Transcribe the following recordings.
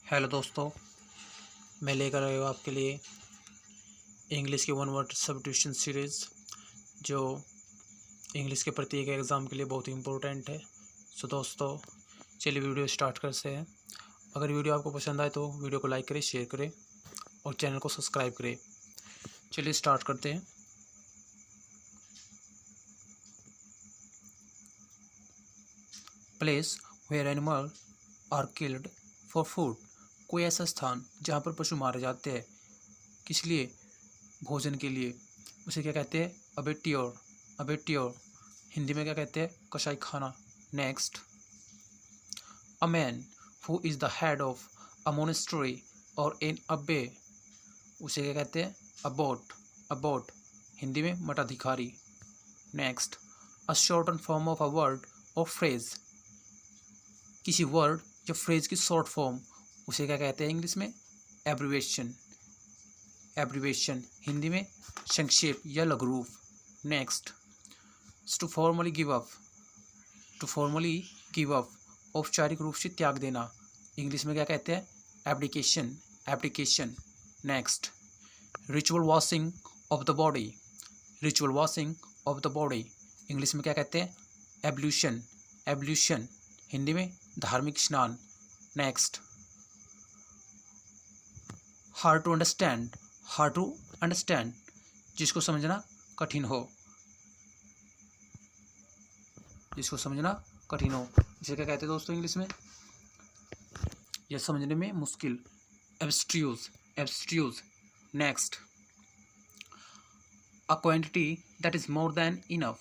Hello दोस्तों, मैं लेकर आया हूँ आपके लिए इंग्लिश की वन वर्ड सब्स्टिट्यूशन सीरीज़, जो इंग्लिश के प्रत्येक एग्ज़ाम के लिए बहुत ही इम्पोर्टेंट है। सो दोस्तों, चलिए वीडियो स्टार्ट करते हैं। अगर वीडियो आपको पसंद आए तो वीडियो को लाइक करें, शेयर करें और चैनल को सब्सक्राइब करें। चलिए स्टार्ट करते हैं। Place where animal are killed for food. कोई ऐसा स्थान जहाँ पर पशु मारे जाते हैं किस लिए? भोजन के लिए। उसे क्या कहते हैं? अबेट्योर। अबेट्योर हिंदी में क्या कहते हैं? कसाई खाना। Next, a man who is the head of a monastery or an abbey, उसे क्या कहते हैं? अबोट। अबोट हिंदी में मठाधिकारी। Next, a shorten form of a word or phrase. किसी वर्ड या फ्रेज की शॉर्ट फॉर्म, उसे क्या कहते हैं इंग्लिश में? एब्रीवेशन। एब्रीवेशन हिंदी में संक्षेप या लघु रूप। Next, to formally give up. To formally give up औपचारिक रूप से त्याग देना, इंग्लिश में क्या कहते हैं? Abdication. Abdication. Next, ritual washing of the body. Ritual washing of the body English में क्या कहते हैं? एब्ल्यूशन। एब्ल्यूशन हिंदी में धार्मिक स्नान। Next, hard to understand. Hard to understand जिसको समझना कठिन हो। जिसको समझना कठिन हो, इसे क्या कहते हैं दोस्तों इंग्लिश में? यह समझने में मुश्किल। Abstruse. Abstruse. Next, a quantity that is more than enough.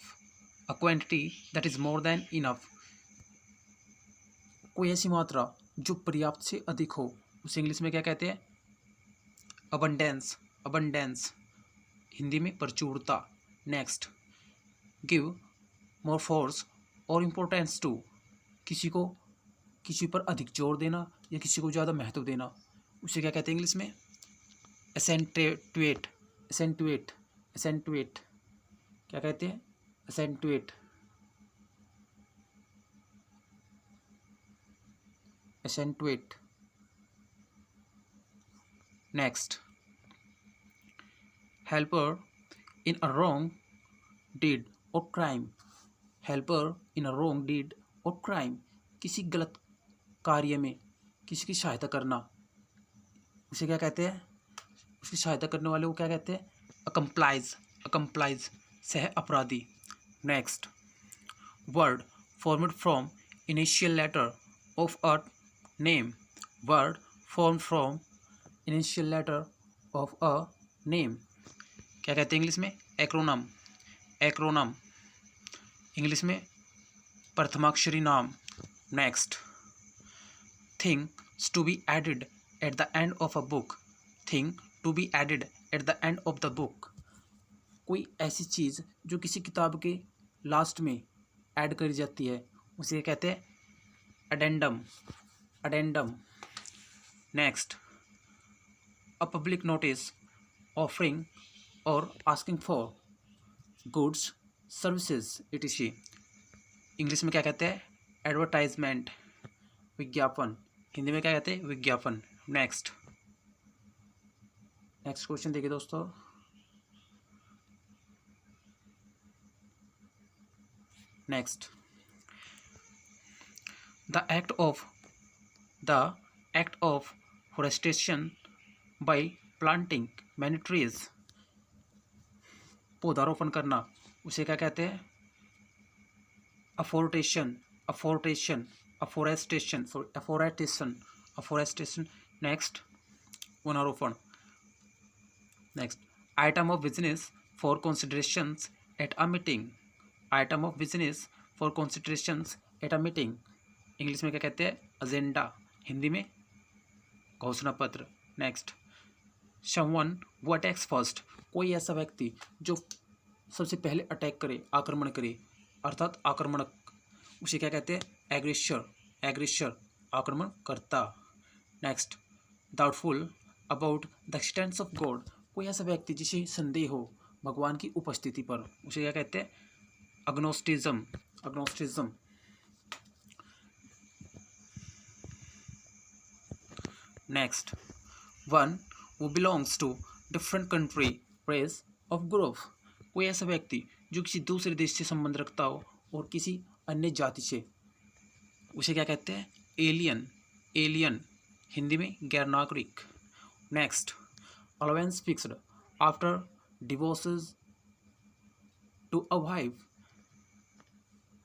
A quantity that is more than enough, कोई ऐसी मात्रा जो पर्याप्त से अधिक हो, उसे इंग्लिश में क्या कहते हैं? अबंडेंस। अबंडेंस हिंदी में प्रचुरता। नेक्स्ट, गिव मोर फोर्स और इम्पोर्टेंस टू। किसी पर अधिक जोर देना या किसी को ज़्यादा महत्व देना, उसे क्या कहते हैं इंग्लिश में? एसेंटुएट। एसेंटुएट। एसेंटुएट क्या कहते हैं? Accentuate. Accentuate. Next, helper in a wrong deed or crime. Helper in a wrong deed or crime, किसी गलत कार्य में किसी की सहायता करना, उसे क्या कहते हैं? उसकी सहायता करने वाले को क्या कहते हैं? अकम्प्लाइज। अकम्प्लाइज सह अपराधी। Next, word formed from initial letter of a name. Word form from initial letter of a name क्या कहते हैं इंग्लिश में? एक्रोनम। एक्रोनम इंग्लिश में प्रथमाक्षरी नाम। Next, things to be added at the end of a book. Thing to be added at the end of the book, कोई ऐसी चीज़ जो किसी किताब के लास्ट में ऐड करी जाती है, उसे कहते हैं addendum. Addendum. Next, a public notice offering or asking for goods services etc, English में क्या कहते हैं? एडवर्टाइजमेंट। विज्ञापन हिंदी में क्या कहते हैं? विज्ञापन। नेक्स्ट, नेक्स्ट क्वेश्चन देखिए दोस्तों। Next, the act of forestation by planting many trees. पौधारोपण करना, उसे क्या कहते हैं? Afforestation. Afforestation. Afforestation sorry afforestation. Afforestation. Next, वनारोपण। Next, item of business for considerations at a meeting. Item of business for considerations at a meeting, English में क्या कहते हैं? एजेंडा। हिंदी में घोषणा पत्र। Next, someone who attacks first. कोई ऐसा व्यक्ति जो सबसे पहले अटैक करे, आक्रमण करे, अर्थात आक्रमणक, उसे क्या कहते हैं? एग्रेसर। एग्रेसर आक्रमण करता। Next, doubtful about the expanse of God. कोई ऐसा व्यक्ति जिसे संदेह हो भगवान की उपस्थिति पर, उसे क्या कहते हैं? Agnosticism. Agnosticism. Next, one who belongs to different country, race of group. कोई ऐसा व्यक्ति जो किसी दूसरे देश से संबंध रखता हो और किसी अन्य जाति से, उसे क्या कहते हैं? एलियन। एलियन हिंदी में गैर नागरिक। Next, allowance fixed after divorces to a wife.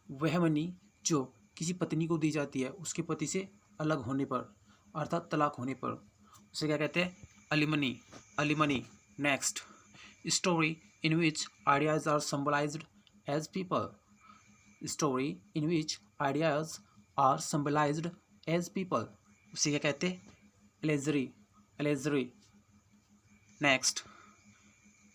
वह मनी जो किसी पत्नी को दी जाती है उसके पति से अलग होने पर, अर्थात तलाक होने पर, उसे क्या कहते हैं? Alimony. Alimony. Next, story in which ideas are symbolized as people. Story in which ideas are symbolized as people, उसे क्या कहते हैं? Allegory. Allegory. Next,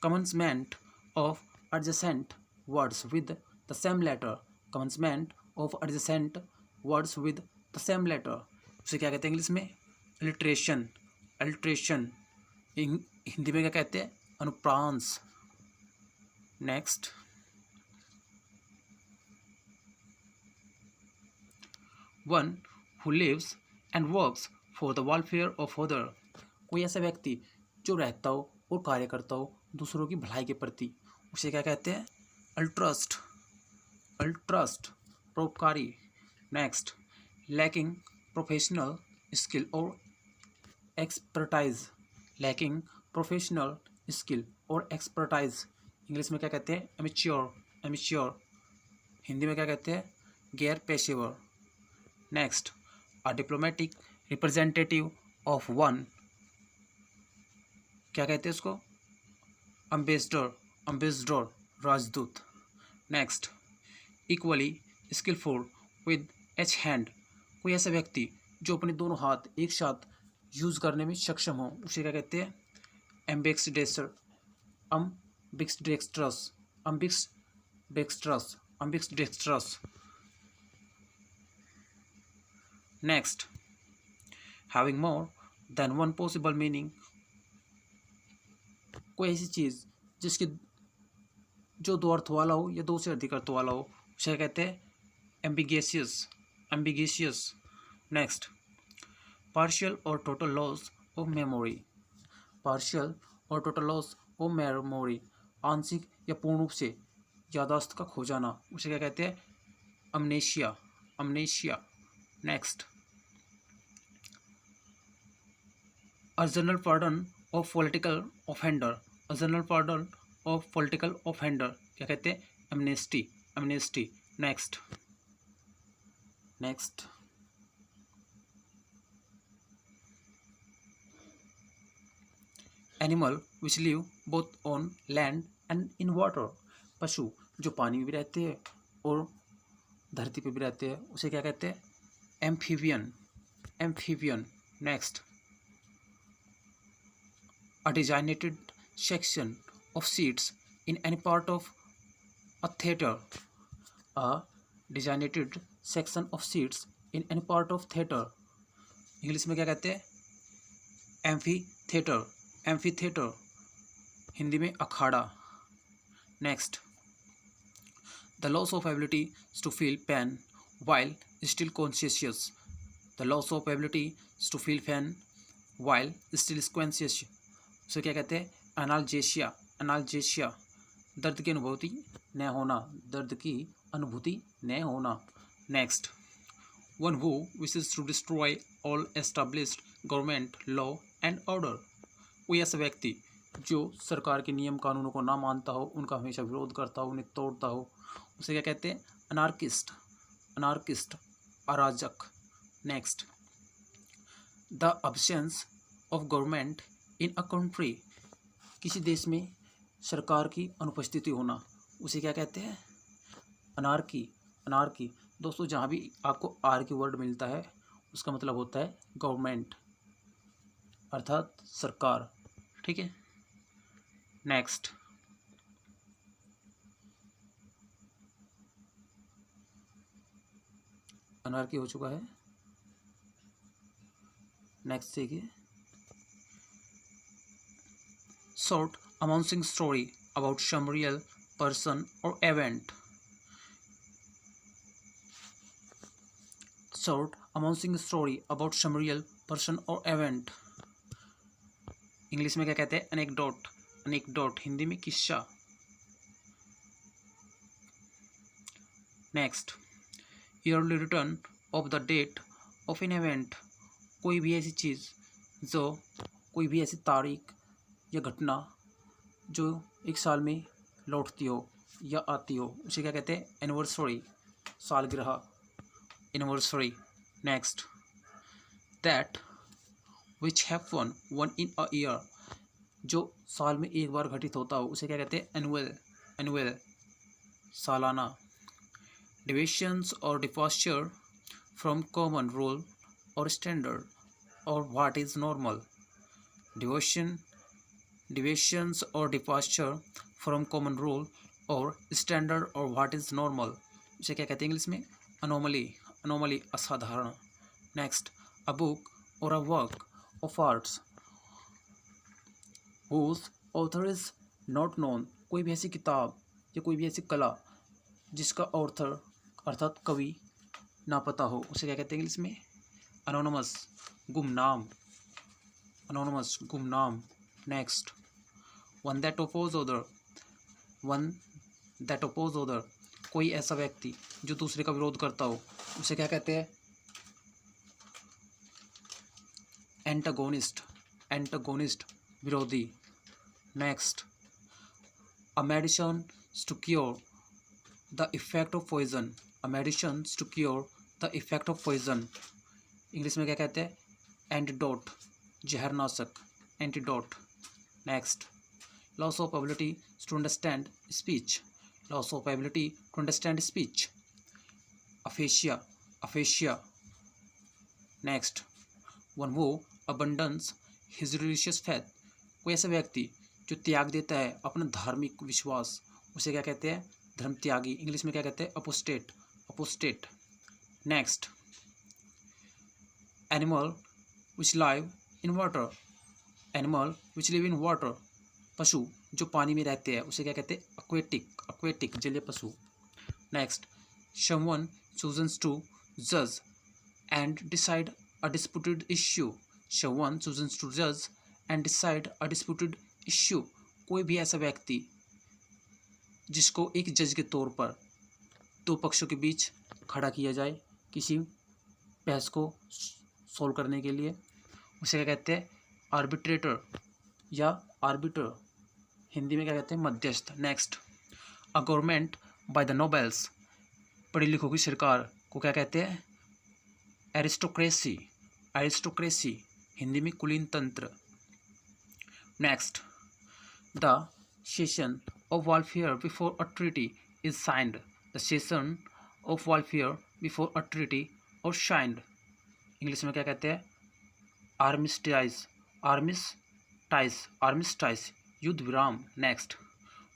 commencement of adjacent words with the same letter। commencement of adjacent words with the same letter, उसे क्या कहते हैं English में? Alliteration. Alliteration Hindi में क्या कहते हैं? अनुप्रांस। Next, one who lives and works for the welfare of other. कोई ऐसा व्यक्ति जो रहता हो और कार्य करता हो दूसरों की भलाई के प्रति, उसे क्या कहते हैं? अल्ट्रस्ट। अल्ट्रस्ट परोपकारी। नेक्स्ट, लैकिंग प्रोफेशनल स्किल और एक्सपर्टाइज। लैकिंग प्रोफेशनल स्किल और एक्सपर्टाइज इंग्लिश में क्या कहते हैं? एमेच्योर। एमेच्योर हिंदी में क्या कहते हैं? गैर पेशेवर। Next, a diplomatic representative of one, क्या कहते हैं उसको? अम्बेसडर। अम्बेसडर राजदूत। Next, equally skillful with each hand. कोई ऐसा व्यक्ति जो अपने दोनों हाथ एक साथ यूज करने में सक्षम हो, उसे क्या कहते हैं? Ambidexter. Ambidextrous. Ambidextrous. Ambidextrous. Next, having more than one possible meaning. कोई ऐसी चीज़ जिसके जो दो अर्थ वाला हो या दो से अधिक अर्थ वाला हो, उसे कहते हैं? एम्बिगेशियस। एम्बिगेशियस। नेक्स्ट, पार्शियल और total loss of memory. Partial और टोटल लॉस ऑफ मेमोरी आंशिक या पूर्ण रूप से याददाश्त का खो जाना, उसे क्या कहते हैं? Amnesia. Amnesia. Next, a general pardon of political offender. A general pardon of political offender क्या कहते हैं? Amnesty. Amnesty. Next, next, animal which live both on land and in water. पशु जो पानी में भी रहते हैं और धरती पे भी रहते हैं, उसे क्या कहते हैं? Amphibian. Amphibian. Next, a designated section of seats in any part of a theater। A designated section of seats in any part of theater English में क्या कहते हैं? Amphitheatre. Amphitheatre Hindi में अखाड़ा। Next, the loss of ability to feel pain while still conscious. The loss of ability to feel pain while still conscious, उसे क्या कहते हैं? एनाल्जेशिया। एनाल्जेशिया दर्द की अनुभूति न होना। दर्द की अनुभूति न होना। Next, one who wishes to destroy all established government law and order. कोई ऐसा व्यक्ति जो सरकार के नियम कानूनों को ना मानता हो, उनका हमेशा विरोध करता हो, उन्हें तोड़ता हो, उसे क्या कहते हैं? अनार्किस्ट। अनार्किस्ट अराजक। Next, the absence of government in a country. किसी देश में सरकार की अनुपस्थिति होना, उसे क्या कहते हैं? अनार्की। अनार्की दोस्तों, जहाँ भी आपको आर की वर्ड मिलता है उसका मतलब होता है गवर्नमेंट, अर्थात सरकार। ठीक है। नेक्स्ट, अनार्की हो चुका है। नेक्स्ट देखिए, short amusing story about some real person or event। short amusing story about some real person or event English में क्या कहते हैं? एनेक्डोट। एनेक्डोट हिंदी में किस्सा। Next, yearly return of the date of an event. कोई भी ऐसी चीज़ जो, कोई भी ऐसी तारीख या घटना जो एक साल में लौटती हो या आती हो, उसे क्या कहते हैं? एनिवर्सरी, सालगिरह, anniversary. Next, that which happen one in a year. जो साल में एक बार घटित होता हो उसे क्या कहते हैं? एनुअल। एनुअल, सालाना। डिविएशंस और डिपार्चर फ्रॉम कॉमन रूल और स्टैंडर्ड, और व्हाट इज नॉर्मल। डिविएशंस और डिपार्चर फ्रॉम कॉमन रूल और स्टैंडर्ड, और व्हाट इज नॉर्मल, इसे क्या कहते हैं इंग्लिश में? अनोमली। अनोमली, असाधारण। नेक्स्ट, अ बुक और a work of arts whose author is not known। कोई भी ऐसी किताब या कोई भी ऐसी कला जिसका ऑथर अर्थात कवि ना पता हो, उसे क्या कहते हैं इंग्लिश में? अनोनमस, गुमनाम। अनोनमस, गुमनाम। Next, one that oppose other. One that oppose other, कोई ऐसा व्यक्ति जो दूसरे का विरोध करता हो, उसे क्या कहते हैं? एंटागोनिस्ट। एंटागोनिस्ट, विरोधी। Next, a medicine to cure the effect of poison. A medicine to cure the effect of poison, English में क्या कहते हैं? एंटीडोट, जहरनाशक, antidote. Next, loss of ability to understand speech. Loss of ability to understand speech, aphasia. Aphasia. Next, one who abandons his religious faith. कोई ऐसा व्यक्ति जो त्याग देता है अपना धार्मिक विश्वास, उसे क्या कहते हैं? धर्म त्यागी, इंग्लिश में क्या कहते हैं? Apostate. Apostate. Next, animal which live in water. Animal which live in water, पशु जो पानी में रहते हैं, उसे क्या कहते हैं? एक्वेटिक। एक्वेटिक, जलीय पशु। नेक्स्ट, समवन चूजन्स टू जज and decide a disputed issue. Someone चूजन्स to जज and decide a disputed issue, कोई भी ऐसा व्यक्ति जिसको एक जज के तौर पर दो पक्षों के बीच खड़ा किया जाए किसी बहस को सॉल्व करने के लिए, उसे क्या कहते हैं? आर्बिट्रेटर या आर्बिटर, हिंदी में क्या कहते हैं? मध्यस्थ। Next, a government by the nobles. पढ़े लिखों की सरकार को क्या कहते हैं? एरिस्टोक्रेसी। एरिस्टोक्रेसी, हिंदी में कुलीन तंत्र। Next, the cessation of warfare before a treaty is signed. The cessation of warfare before a treaty or signed, English में क्या कहते हैं? आर्मिस्टाइज। आर्मिस्टाइज, आर्मिस्टाइज, युद्ध विराम। Next,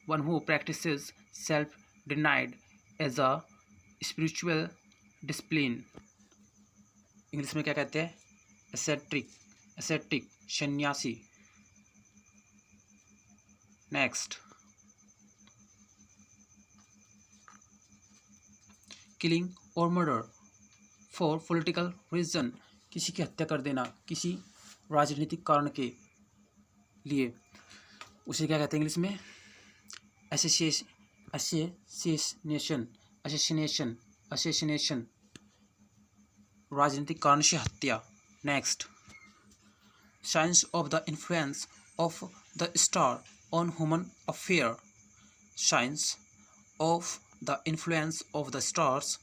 one who practises self denied as a spiritual discipline, English में क्या कहते हैं? एसेट्रिक। एसेट्रिक, सन्यासी। Next, killing or murder for political reason. किसी की हत्या कर देना किसी राजनीतिक कारण के लिए, उसे क्या कहते हैं इंग्लिश में? एसेसिनेशन। एसेसिनेशन, एसेसिनेशन, राजनीतिक कारण से हत्या। Next, science of the influence of the star on human affair. Science of the influence of the stars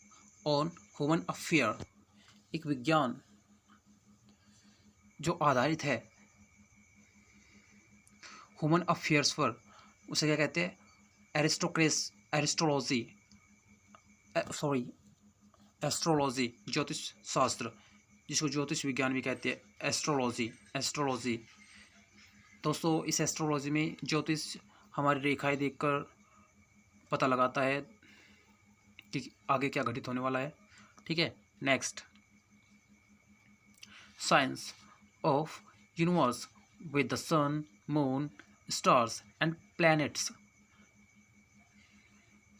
on human affair, एक विज्ञान जो आधारित है ह्यूमन अफेयर्स पर, उसे क्या कहते हैं? एस्ट्रोलॉजी, एस्ट्रोलॉजी, ज्योतिष शास्त्र, जिसको ज्योतिष विज्ञान भी कहते हैं, एस्ट्रोलॉजी। एस्ट्रोलॉजी दोस्तों, इस एस्ट्रोलॉजी में ज्योतिष हमारी रेखाएं देखकर पता लगाता है कि आगे क्या घटित होने वाला है। ठीक है। Next, science of universe with the sun, moon, stars and planets.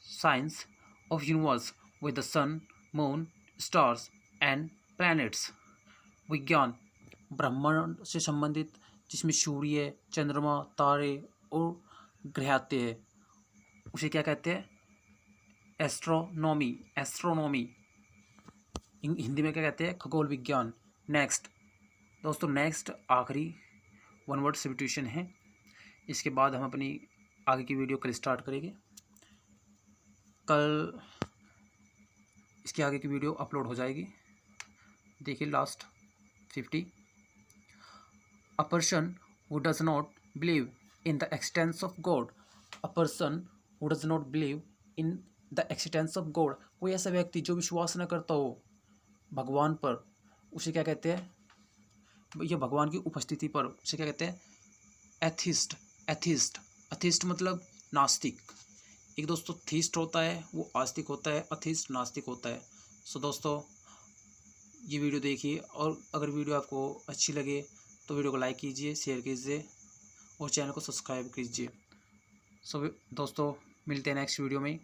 Science of universe with the sun, moon, stars and planets, विज्ञान ब्रह्मांड से संबंधित जिसमें सूर्य, चंद्रमा, तारे और ग्रह आते हैं, उसे क्या कहते हैं? एस्ट्रोनॉमी। एस्ट्रोनॉमी हिंदी में क्या कहते हैं? खगोल विज्ञान। नेक्स्ट दोस्तों, नेक्स्ट आखिरी वन वर्ड सब्स्टिट्यूशन है। इसके बाद हम अपनी आगे की वीडियो कल स्टार्ट करेंगे। कल इसके आगे की वीडियो अपलोड हो जाएगी। देखिए last 50। A person who does not believe in the existence of God. A person who does not believe in the existence of God. कोई ऐसा व्यक्ति जो विश्वास न करता हो भगवान पर, उसे क्या कहते हैं? या भगवान की उपस्थिति पर, उसे क्या कहते हैं? एथिस्ट। एथिस्ट एथिस्ट मतलब नास्तिक। एक दोस्तों थीस्ट होता है वो आस्तिक होता है, अथिस्ट नास्तिक होता है। सो दोस्तों ये वीडियो देखिए, और अगर वीडियो आपको अच्छी लगे तो वीडियो को लाइक कीजिए, शेयर कीजिए और चैनल को सब्सक्राइब कीजिए। सो दोस्तों मिलते हैं नेक्स्ट वीडियो में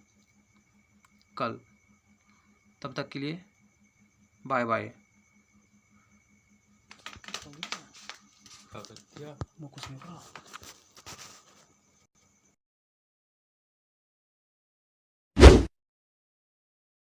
कल। तब तक के लिए बाय बाय। कुछ नहीं कहा।